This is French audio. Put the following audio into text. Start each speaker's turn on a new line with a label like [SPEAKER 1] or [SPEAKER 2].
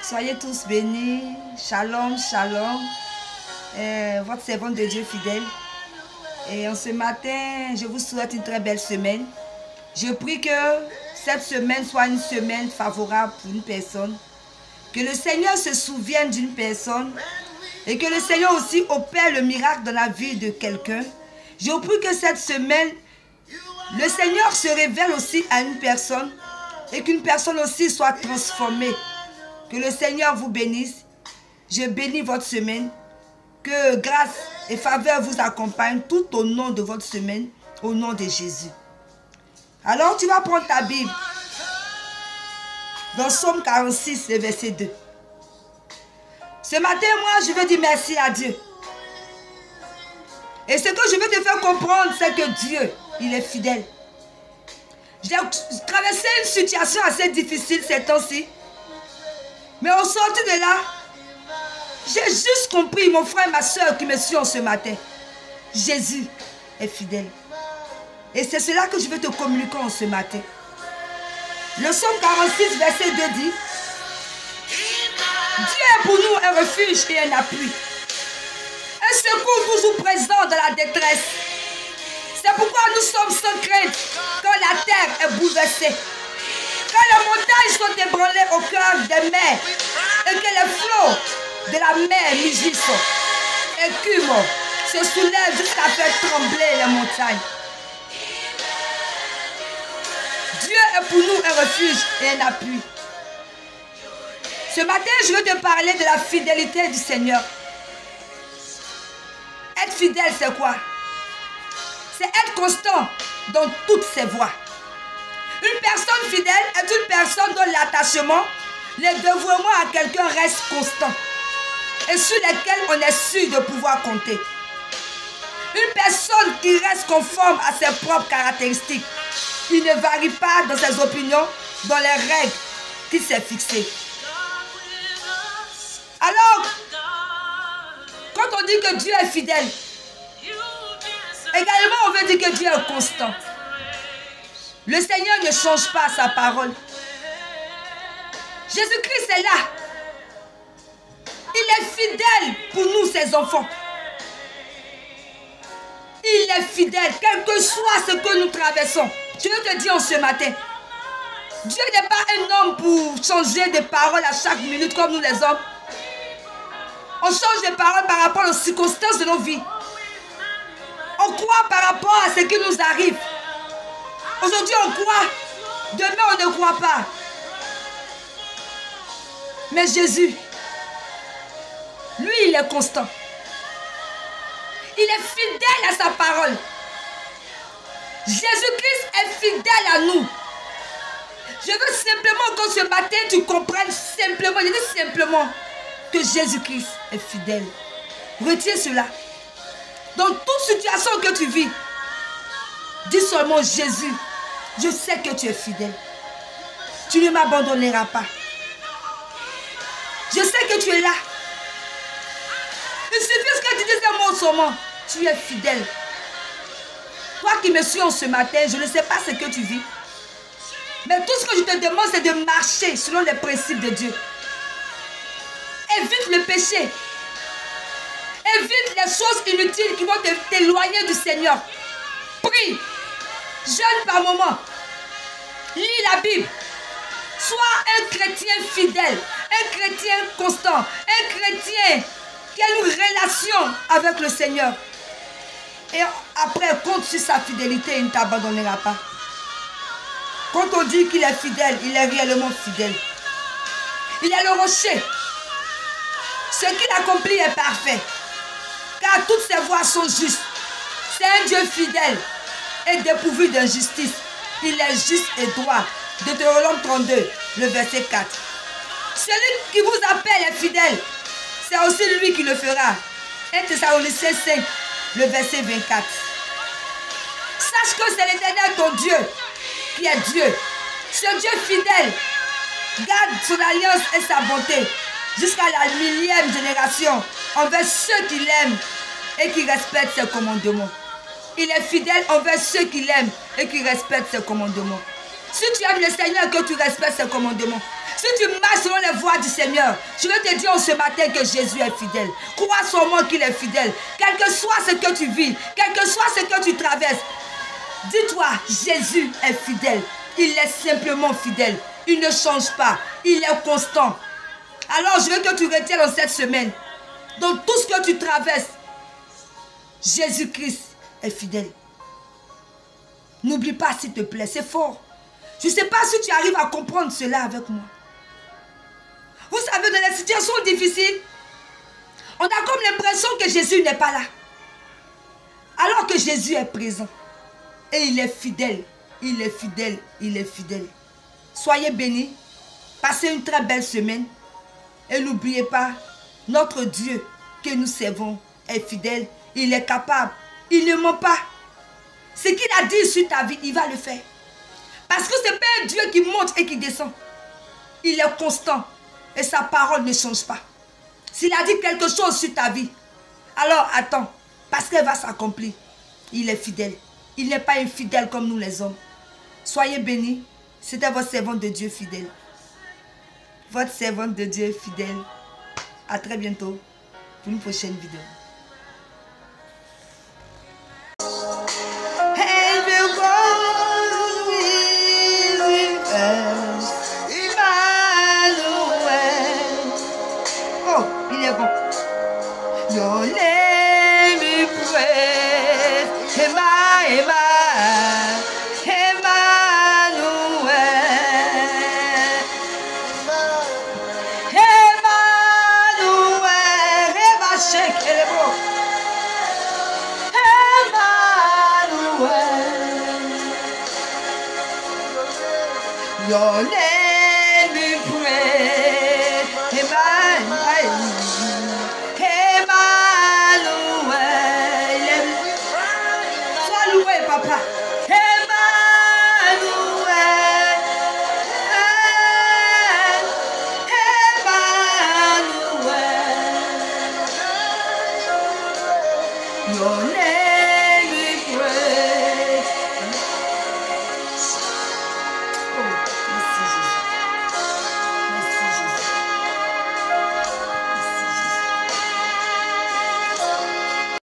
[SPEAKER 1] Soyez tous bénis. Shalom, shalom. Votre servante de Dieu fidèle. Et en ce matin, je vous souhaite une très belle semaine. Je prie que cette semaine soit une semaine favorable pour une personne. Que le Seigneur se souvienne d'une personne. Et que le Seigneur aussi opère le miracle dans la vie de quelqu'un. Je prie que cette semaine, le Seigneur se révèle aussi à une personne. Et qu'une personne aussi soit transformée. Que le Seigneur vous bénisse. Je bénis votre semaine. Que grâce et faveur vous accompagnent tout au long de votre semaine. Au nom de Jésus. Alors tu vas prendre ta Bible. Dans Psaume 46, le verset 2. Ce matin, moi, je veux dire merci à Dieu. Et ce que je veux te faire comprendre, c'est que Dieu, il est fidèle. J'ai traversé une situation assez difficile ces temps-ci. Mais au sortir de là, j'ai juste compris, mon frère et ma soeur qui me suivent ce matin. Jésus est fidèle. Et c'est cela que je veux te communiquer en ce matin. Le psaume 46, verset 2 dit: Dieu est pour nous un refuge et un appui. Un secours toujours présent dans la détresse. C'est pourquoi nous sommes sans crainte quand la terre est bouleversée. Quand les montagnes sont ébranlées au cœur des mers et que les flots de la mer mugissent, écument, se soulèvent jusqu'à faire trembler les montagnes. Dieu est pour nous un refuge et un appui. Ce matin, je veux te parler de la fidélité du Seigneur. Être fidèle, c'est quoi? C'est être constant dans toutes ses voies. Une personne fidèle est une personne dont l'attachement, le dévouement à quelqu'un reste constant et sur lesquels on est sûr de pouvoir compter. Une personne qui reste conforme à ses propres caractéristiques. Il ne varie pas dans ses opinions, dans les règles qu'il s'est fixées. Alors, quand on dit que Dieu est fidèle, également on veut dire que Dieu est constant. Le Seigneur ne change pas sa parole. Jésus-Christ est là. Il est fidèle pour nous, ses enfants. Il est fidèle, quel que soit ce que nous traversons. Je veux te dire en ce matin, Dieu n'est pas un homme pour changer de parole à chaque minute comme nous les hommes. On change de parole par rapport aux circonstances de nos vies. On croit par rapport à ce qui nous arrive. Aujourd'hui on croit, demain on ne croit pas. Mais Jésus, lui il est constant. Il est fidèle à sa parole. Jésus-Christ est fidèle à nous. Je veux simplement que ce matin tu comprennes simplement, je dis simplement, que Jésus-Christ est fidèle. Retiens cela. Dans toute situation que tu vis, dis seulement: Jésus, je sais que tu es fidèle. Tu ne m'abandonneras pas. Je sais que tu es là. Il suffit que tu dises un mot seulement. Tu es fidèle. Toi qui me suis en ce matin, je ne sais pas ce que tu vis. Mais tout ce que je te demande, c'est de marcher selon les principes de Dieu. Évite le péché. Évite les choses inutiles qui vont t'éloigner du Seigneur. Prie. Jeûne par moment. lis la Bible. Sois un chrétien fidèle, un chrétien constant, un chrétien qui a une relation avec le Seigneur. Et après, compte sur sa fidélité, il ne t'abandonnera pas. Quand on dit qu'il est fidèle, il est réellement fidèle. Il est le rocher. Ce qu'il accomplit est parfait. Car toutes ses voies sont justes. C'est un Dieu fidèle et dépourvu d'injustice. Il est juste et droit. Deutéronome 32, le verset 4. Celui qui vous appelle est fidèle. C'est aussi lui qui le fera. 1 Thessaloniciens 5, le verset 24. Sache que c'est l'Éternel ton Dieu qui est Dieu. Ce Dieu fidèle garde son alliance et sa bonté jusqu'à la 1000e génération envers ceux qui l'aiment et qui respectent ses commandements. Il est fidèle envers ceux qui l'aiment et qui respectent ses commandements. Si tu aimes le Seigneur, que tu respectes ses commandements. Si tu marches selon les voies du Seigneur, je veux te dire ce matin que Jésus est fidèle. Crois seulement qu'il est fidèle. Quel que soit ce que tu vis, quel que soit ce que tu traverses, dis-toi, Jésus est fidèle. Il est simplement fidèle. Il ne change pas. Il est constant. Alors je veux que tu retiennes dans cette semaine, dans tout ce que tu traverses, Jésus-Christ est fidèle. N'oublie pas s'il te plaît, c'est fort. Je ne sais pas si tu arrives à comprendre cela avec moi. Vous savez, dans les situations difficiles, on a comme l'impression que Jésus n'est pas là. Alors que Jésus est présent. Et il est fidèle. Il est fidèle. Il est fidèle. Soyez bénis. Passez une très belle semaine. Et n'oubliez pas, notre Dieu que nous servons est fidèle. Il est capable. Il ne ment pas. Ce qu'il a dit sur ta vie, il va le faire. Parce que ce n'est pas un Dieu qui monte et qui descend. Il est constant. Et sa parole ne change pas. S'il a dit quelque chose sur ta vie, alors attends. Parce qu'elle va s'accomplir. Il est fidèle. Il n'est pas infidèle comme nous les hommes. Soyez bénis. C'était votre servante de Dieu fidèle. Votre servante de Dieu fidèle. À très bientôt pour une prochaine vidéo. Oh, il est bon. Your name is praised. Emma, Emma. Your name be praised. Amen.